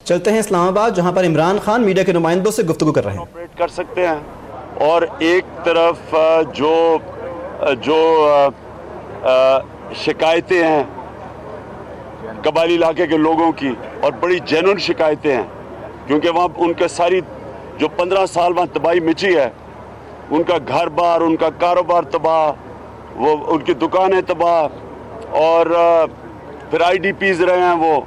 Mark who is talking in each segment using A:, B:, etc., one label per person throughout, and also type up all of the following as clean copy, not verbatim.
A: چلتے ہیں اسلام آباد، جہاں پر عمران خان میڈیا کے نمائندوں سے گفتگو کر رہے ہیں۔
B: آپریٹ کر سکتے ہیں اور ایک طرف جو شکایتیں ہیں قبائلی علاقے کے لوگوں کی، اور بڑی جینون شکایتیں ہیں، کیونکہ وہاں ان کے ساری جو 15 سال وہاں تباہی مچی ہے، ان کا گھر بار، ان کا کاروبار تباہ، وہ ان کی دکانیں تباہ، اور پھر آئی ڈی پیز رہے ہیں وہ،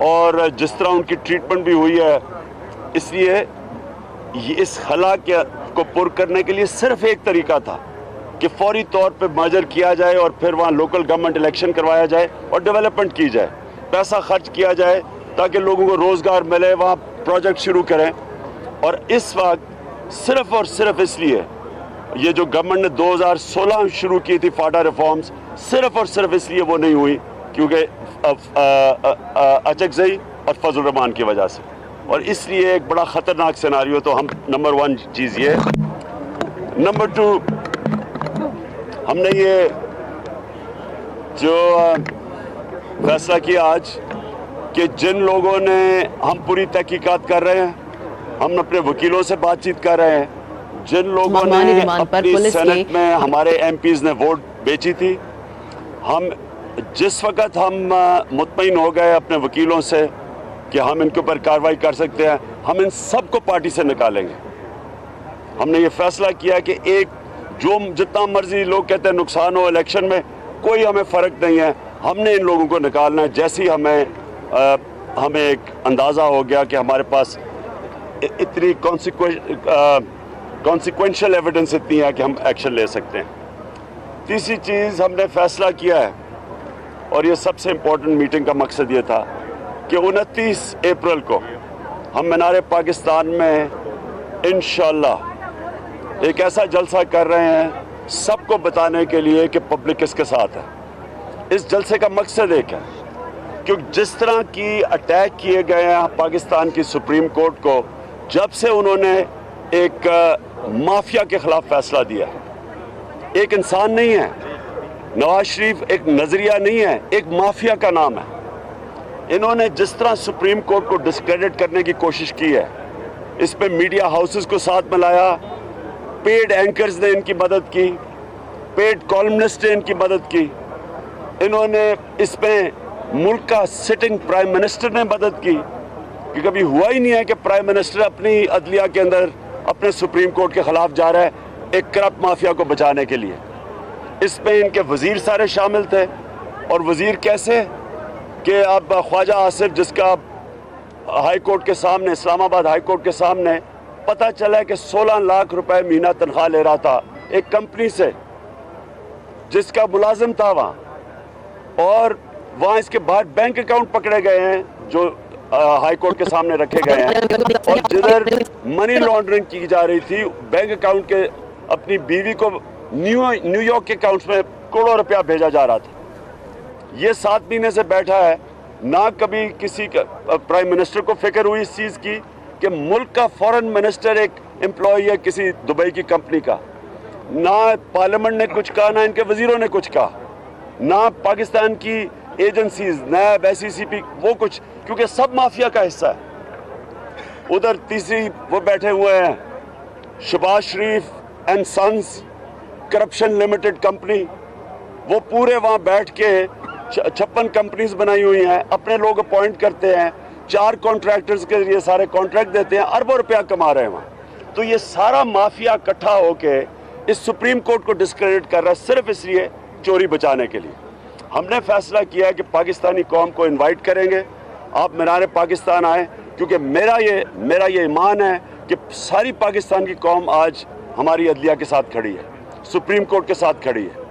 B: اور جس طرح ان کی ٹریٹمنٹ بھی ہوئی ہے۔ اس لیے اس خلا کو پر کرنے کے لیے صرف ایک طریقہ تھا کہ فوری طور پہ مرجر کیا جائے اور پھر وہاں لوکل گورنمنٹ الیکشن کروایا جائے اور ڈیولپمنٹ کی جائے، پیسہ خرچ کیا جائے تاکہ لوگوں کو روزگار ملے، وہاں پروجیکٹ شروع کریں۔ اور اس وقت صرف اور صرف اس لیے یہ جو گورنمنٹ نے 2016 شروع کی تھی فاٹا ریفارمز، صرف اور صرف اس لیے وہ نہیں ہوئی کیونکہ اچکزئی اور فضل الرحمان کی وجہ سے، اور اس لیے ایک بڑا خطرناک سیناریو۔ تو ہم نمبر 1 چیز یہ، نمبر 2 ہم نے یہ جو فیصلہ کیا آج کہ جن لوگوں نے، ہم پوری تحقیقات کر رہے ہیں، ہم اپنے وکیلوں سے بات چیت کر رہے ہیں، جن لوگوں نے اپنی سینٹ میں ہمارے ایم پیز نے ووٹ بیچی تھی، ہم جس وقت ہم مطمئن ہو گئے اپنے وکیلوں سے کہ ہم ان کے اوپر کارروائی کر سکتے ہیں، ہم ان سب کو پارٹی سے نکالیں گے۔ ہم نے یہ فیصلہ کیا کہ جتنا مرضی لوگ کہتے ہیں نقصان ہو الیکشن میں، کوئی ہمیں فرق نہیں ہے، ہم نے ان لوگوں کو نکالنا ہے۔ جیسے ہی ہمیں ایک اندازہ ہو گیا کہ ہمارے پاس اتنی کانسیکوینشل ایویڈنس اتنی ہے کہ ہم ایکشن لے سکتے ہیں۔ تیسری چیز ہم نے فیصلہ کیا ہے، اور یہ سب سے امپورٹنٹ میٹنگ کا مقصد یہ تھا کہ 29 اپریل کو ہم مینار پاکستان میں انشاءاللہ ایک ایسا جلسہ کر رہے ہیں سب کو بتانے کے لیے کہ پبلک کس کے ساتھ ہے۔ اس جلسے کا مقصد ایک ہے کہ جس طرح کی اٹیک کیے گئے ہیں پاکستان کی سپریم کورٹ کو، جب سے انہوں نے ایک مافیا کے خلاف فیصلہ دیا، ایک انسان نہیں ہے نواز شریف، ایک نظریہ نہیں ہے، ایک مافیا کا نام ہے۔ انہوں نے جس طرح سپریم کورٹ کو ڈسکریڈٹ کرنے کی کوشش کی ہے، اس پہ میڈیا ہاؤسز کو ساتھ ملایا، پیڈ اینکرز نے ان کی مدد کی، پیڈ کالمنسٹ نے ان کی مدد کی، انہوں نے اس پہ ملک کا سٹنگ پرائم منسٹر نے مدد کی، کہ کبھی ہوا ہی نہیں ہے کہ پرائم منسٹر اپنی عدلیہ کے اندر اپنے سپریم کورٹ کے خلاف جا رہا ہے ایک کرپٹ مافیا کو بچانے کے لیے۔ اس پہ ان کے وزیر سارے شامل تھے، اور وزیر کیسے کہ اب خواجہ آصف، جس کا ہائی کورٹ کے سامنے، اسلام آباد ہائی کورٹ کے سامنے پتہ چلا ہے کہ 16 لاکھ روپے مہینہ تنخواہ لے رہا تھا ایک کمپنی سے جس کا ملازم تھا وہاں، اور وہاں اس کے بعد بینک اکاؤنٹ پکڑے گئے ہیں جو ہائی کورٹ کے سامنے رکھے گئے ہیں، اور جدھر منی لانڈرنگ کی جا رہی تھی بینک اکاؤنٹ کے، اپنی بیوی کو نیو یارک کے اکاؤنٹس میں کروڑوں روپیہ بھیجا جا رہا تھا۔ یہ 7 مہینے سے بیٹھا ہے، نہ کبھی کسی پرائم منسٹر کو فکر ہوئی اس چیز کی کہ ملک کا فورن منسٹر ایک امپلائی ہے کسی دبئی کی کمپنی کا، نہ پارلیمنٹ نے کچھ کہا، نہ ان کے وزیروں نے کچھ کہا، نہ پاکستان کی ایجنسیز، نیب، ایس ای سی پی، وہ کچھ، کیونکہ سب مافیا کا حصہ ہے۔ ادھر تیسری وہ بیٹھے ہوئے ہیں Shahbaz Sharif and sons corruption limited company, وہ پورے وہاں بیٹھ کے 56 کمپنیز بنائی ہوئی ہیں، اپنے لوگ اپوائنٹ کرتے ہیں، 4 کانٹریکٹرز کے لیے سارے کانٹریکٹ دیتے ہیں، اربوں روپیہ کما رہے ہیں وہاں۔ تو یہ سارا مافیا اکٹھا ہو کے اس سپریم کورٹ کو ڈسکریڈٹ کر رہا ہے صرف اس لیے چوری بچانے کے لیے۔ ہم نے فیصلہ کیا ہے کہ پاکستانی قوم کو انوائٹ کریں گے، آپ مینار پاکستان آئیں، کیونکہ میرا یہ ایمان ہے کہ ساری پاکستان کی قوم آج ہماری عدلیہ کے ساتھ کھڑی ہے، سپریم کورٹ کے ساتھ کھڑی ہے۔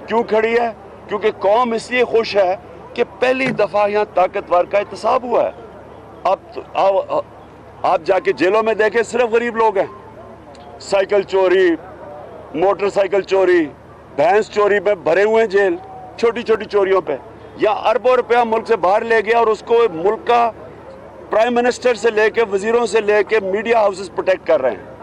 B: کیوں کھڑی ہے؟ کیونکہ قوم اس لیے خوش ہے کہ پہلی دفعہ یہاں طاقتور کا احتساب ہوا ہے۔ آپ جا کے جیلوں میں دیکھیں، صرف غریب لوگ ہیں، سائیکل چوری، موٹر سائیکل چوری، بھینس چوری میں بھرے ہوئے ہیں جیل، چھوٹی چھوٹی چوریوں پہ۔ یا اربوں روپیہ ملک سے باہر لے گیا اور اس کو ملک کا پرائم منسٹر سے لے کے، وزیروں سے لے کے میڈیا ہاؤسز پروٹیکٹ کر رہے ہیں۔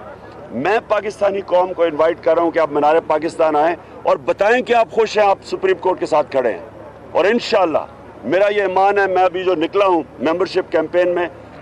B: میں پاکستانی قوم کو انوائٹ کر رہا ہوں کہ آپ مینار پاکستان آئیں اور بتائیں کہ آپ خوش ہیں، آپ سپریم کورٹ کے ساتھ کھڑے ہیں۔ اور انشاءاللہ میرا یہ ایمان ہے، میں ابھی جو نکلا ہوں ممبرشپ کیمپین میں،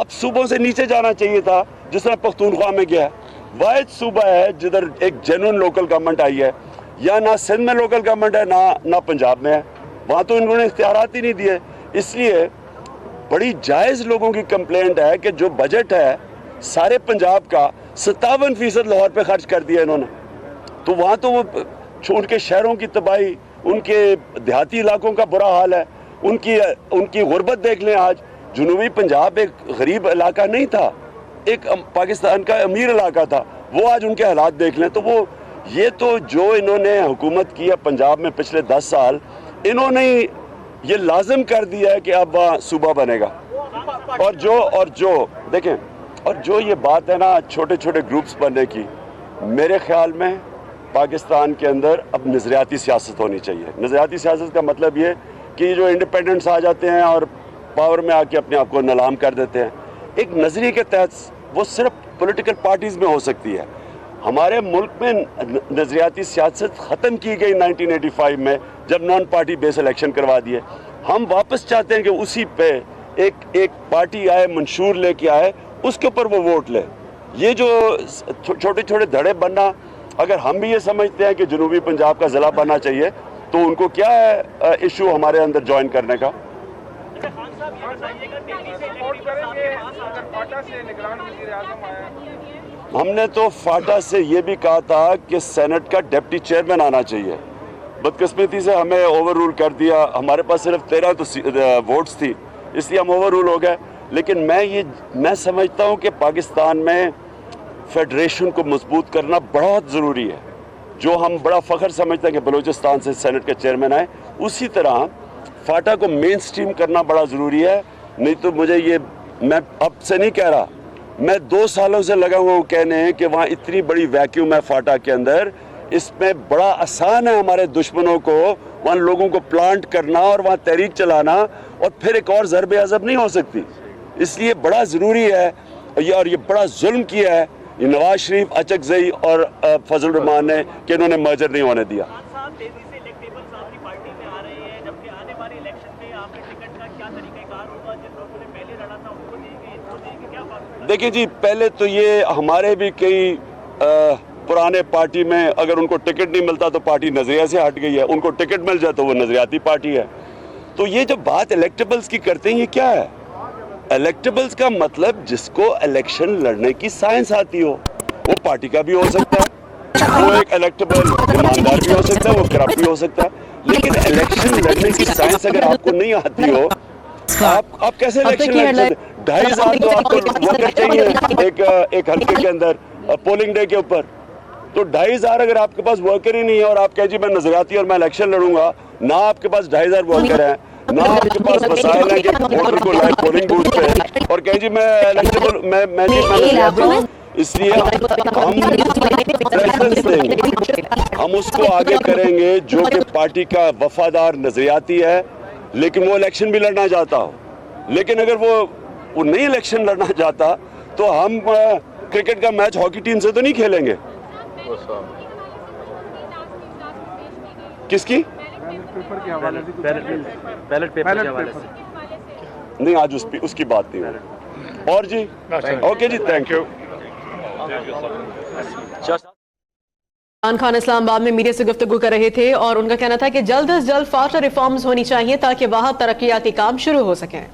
B: اب صوبوں سے نیچے جانا چاہیے تھا جس طرح پختونخوا میں گیا ہے. واحد صوبہ ہے جدھر ایک جینوئن لوکل گورنمنٹ آئی ہے. یا نہ سندھ میں لوکل گورنمنٹ ہے نہ پنجاب میں ہے. وہاں تو انہوں نے اختیارات ہی نہیں دیے. اس لیے بڑی جائز لوگوں کی کمپلینٹ ہے کہ جو بجٹ ہے سارے پنجاب کا 57% لاہور پہ خرچ کر دیا انہوں نے. تو وہاں تو وہ ان کے شہروں کی تباہی, ان کے دیہاتی علاقوں کا برا حال ہے, ان کی غربت دیکھ لیں. آج جنوبی پنجاب ایک غریب علاقہ نہیں تھا, ایک پاکستان کا امیر علاقہ تھا. وہ آج ان کے حالات دیکھ لیں. تو وہ یہ تو جو انہوں نے حکومت کی ہے پنجاب میں پچھلے 10 سال, انہوں نے یہ لازم کر دیا ہے کہ اب وہاں صوبہ بنے گا. اور جو دیکھیں, اور جو یہ بات ہے نا چھوٹے چھوٹے گروپس بننے کی, میرے خیال میں پاکستان کے اندر اب نظریاتی سیاست ہونی چاہیے. نظریاتی سیاست کا مطلب یہ کہ یہ جو انڈیپینڈنٹس آ جاتے ہیں اور پاور میں آ کے اپنے آپ کو نیلام کر دیتے ہیں, ایک نظریے کے تحت وہ صرف پولیٹیکل پارٹیز میں ہو سکتی ہے. ہمارے ملک میں نظریاتی سیاست ختم کی گئی 1985 میں جب نان پارٹی بیس الیکشن کروا دیے. ہم واپس چاہتے ہیں کہ اسی پہ ایک پارٹی آئے, منشور لے کے آئے, اس کے اوپر وہ ووٹ لے. یہ جو چھوٹے چھوٹے دھڑے بننا, اگر ہم بھی یہ سمجھتے ہیں کہ جنوبی پنجاب کا ضلع بننا چاہیے تو ان کو کیا ہے ایشو ہمارے اندر جوائن کرنے کا. ہم نے تو فاٹا سے یہ بھی کہا تھا کہ سینٹ کا ڈپٹی چیئرمین آنا چاہیے. بدقسمتی سے ہمیں اوور رول کر دیا. ہمارے پاس صرف 13 ووٹس تھی, اس لیے ہم اوور رول ہو گئے. لیکن میں سمجھتا ہوں کہ پاکستان میں فیڈریشن کو مضبوط کرنا بہت ضروری ہے. جو ہم بڑا فخر سمجھتے ہیں کہ بلوچستان سے سینٹ کا چیئرمین آئے, اسی طرح فاٹا کو مین سٹریم کرنا بڑا ضروری ہے. نہیں تو میں اب سے نہیں کہہ رہا, میں 2 سالوں سے لگا ہوا ہوں کہنے کہ وہاں اتنی بڑی ویکیوم ہے فاٹا کے اندر. اس میں بڑا آسان ہے ہمارے دشمنوں کو وہاں لوگوں کو پلانٹ کرنا اور وہاں تحریک چلانا, اور پھر ایک اور ضرب عضب نہیں ہو سکتی. اس لیے بڑا ضروری ہے, اور یہ بڑا ظلم کیا ہے نواز شریف, اچکزئی اور فضل الرحمان نے کہ انہوں نے مرجر نہیں ہونے دیا. دیکھیں جی, پہلے تو یہ ہمارے بھی کئی پرانے پارٹی میں اگر ان کو ٹکٹ نہیں ملتا تو پارٹی نظریہ سے ہٹ گئی ہے, ان کو ٹکٹ مل جائے تو وہ نظریاتی پارٹی ہے. تو یہ جو بات الیکٹیبلز کی کرتے ہیں یہ کیا ہے؟ الیکٹیبلز کا مطلب جس کو الیکشن لڑنے کی سائنس آتی ہو. وہ پارٹی کا بھی ہو سکتا ہے, وہ ایک الیکٹیبل ایماندار بھی ہو سکتا ہے, وہ کرپٹ بھی ہو سکتا ہے. لیکن الیکشن لڑنے کی سائنس اگر آپ کو نہیں آتی ہو, آپ کیسے الیکشن لڑ سکتے؟ 2,500 تو آپ کو ورکر چاہیے ایک حلقے کے اندر پولنگ ڈے کے اوپر. تو 2,500 اگر آپ کے پاس ورکر ہی نہیں ہے اور آپ کہیں جی میں نظریاتی اور میں الیکشن لڑوں گا, نہ آپ کے پاس 2,500 ورکر ہیں, نہ آپ کے پاس وسائل ہیں کہ ووٹر کو لائے پولنگ بوتھ پہ اور کہیں جی میں الیکٹیبل میں نظریاتی ہوں. اس لیے ہم پریفرنس دیں گے, ہم اس کو آگے کریں گے جو کہ پارٹی کا وفادار نظریاتی ہے لیکن وہ الیکشن بھی لڑنا چاہتا ہو. لیکن اگر وہ نہیں الیکشن لڑنا چاہتا تو ہم کرکٹ کا میچ ہاکی ٹیم سے تو نہیں کھیلیں گے. کس کی؟
C: بیلٹ پیپر کے حوالے سے
B: نہیں, آج اس کی بات نہیں ہے. اور جی اوکے جی, thank you.
D: Imran Khan Islamabad میں میڈیا سے گفتگو کر رہے تھے اور ان کا کہنا تھا کہ جلد از جلد فاٹا ریفارمز ہونی چاہیے تاکہ وہاں ترقیاتی کام شروع ہو سکیں.